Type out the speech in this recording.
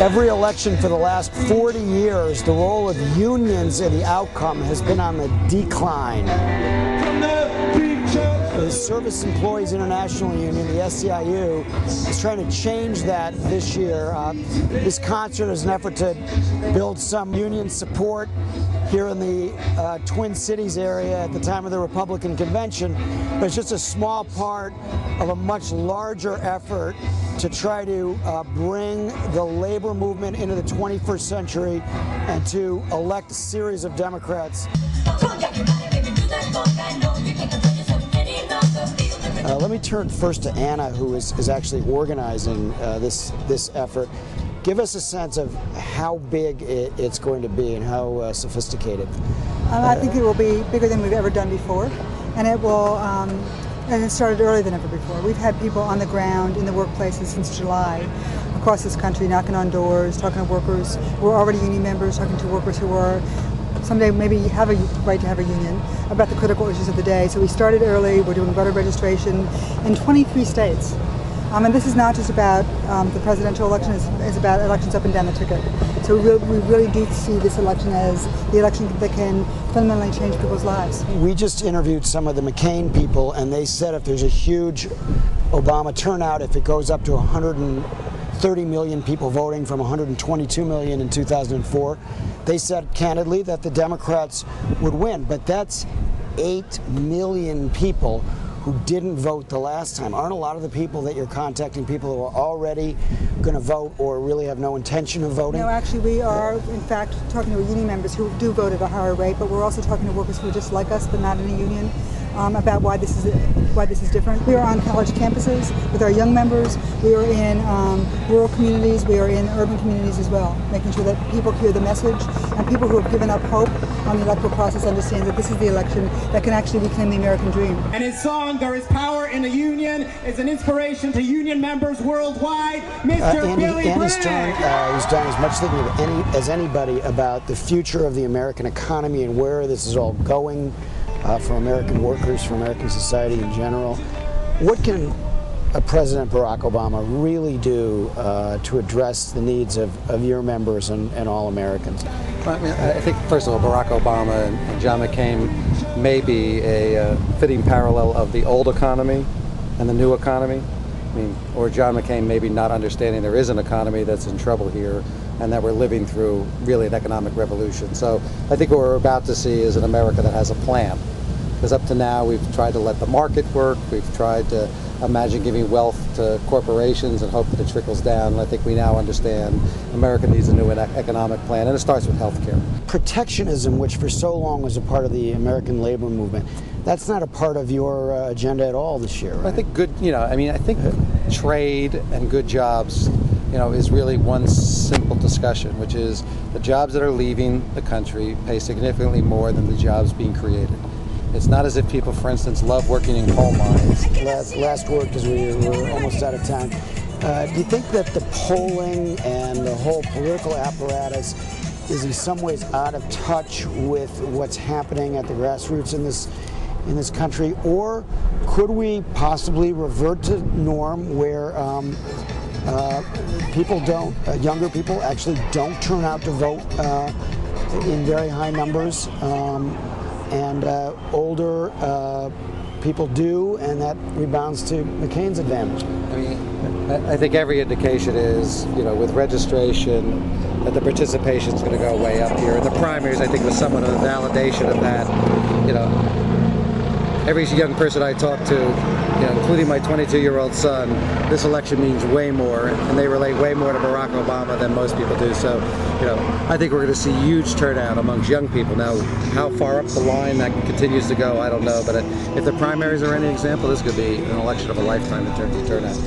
Every election for the last 40 years, the role of unions in the outcome has been on the decline. The Service Employees International Union, the SEIU, is trying to change that this year. This concert is an effort to build some union support here in the Twin Cities area at the time of the Republican convention, but it's just a small part of a much larger effort to try to bring the labor movement into the 21st century and to elect a series of Democrats. Let me turn first to Anna, who is actually organizing this effort. Give us a sense of how big it's going to be and how sophisticated. I think it will be bigger than we've ever done before, and it will. And it started earlier than ever before. We've had people on the ground in the workplaces since July across this country, knocking on doors, talking to workers. We're already union members, talking to workers who are someday maybe have a right to have a union about the critical issues of the day. So we started early. We're doing voter registration in 23 states. And this is not just about the presidential election, it's about elections up and down the ticket. So we really do see this election as the election that can fundamentally change people's lives. We just interviewed some of the McCain people, and they said if there's a huge Obama turnout, if it goes up to 130 million people voting from 122 million in 2004, they said candidly that the Democrats would win. But that's 8 million people who didn't vote the last time. Aren't a lot of the people that you're contacting people who are already going to vote or really have no intention of voting? No, actually we are in fact talking to union members who do vote at a higher rate, but we're also talking to workers who are just like us but not in a union about why this is different. We are on college campuses with our young members. We are in rural communities. We are in urban communities as well, making sure that people hear the message and people who have given up hope on the electoral process understand that this is the election that can actually reclaim the American dream. And his song, "There is Power in the Union," is an inspiration to union members worldwide. Mr. Billy Andy Bragg. Stern has done as much thinking as anybody about the future of the American economy and where this is all going for American workers, for American society in general. What can President Barack Obama really do to address the needs of your members and all Americans? I mean, I think, first of all, Barack Obama and John McCain may be a fitting parallel of the old economy and the new economy. I mean, or John McCain maybe not understanding there is an economy that's in trouble here and that we're living through really an economic revolution. So I think what we're about to see is an America that has a plan. Because up to now we've tried to let the market work, we've tried to imagine giving wealth to corporations and hope that it trickles down. And I think we now understand America needs a new economic plan, and it starts with health care. Protectionism, which for so long was a part of the American labor movement, that's not a part of your agenda at all this year, right? I think I think trade and good jobs, is really one simple discussion, which is the jobs that are leaving the country pay significantly more than the jobs being created. It's not as if people, for instance, love working in coal mines. Last word, because we're almost out of time. Do you think that the polling and the whole political apparatus is in some ways out of touch with what's happening at the grassroots in this country, or could we possibly revert to norm where younger people actually don't turn out to vote in very high numbers? And older people do, and that rebounds to McCain's advantage. I mean, I think every indication is, with registration, that the participation is going to go way up here. And the primaries, I think, was somewhat of a validation of that. Every young person I talk to, including my 22-year-old son, this election means way more, and they relate way more to Barack Obama than most people do. So, I think we're going to see huge turnout amongst young people. Now, how far up the line that continues to go, I don't know. But if the primaries are any example, this could be an election of a lifetime in terms of turnout.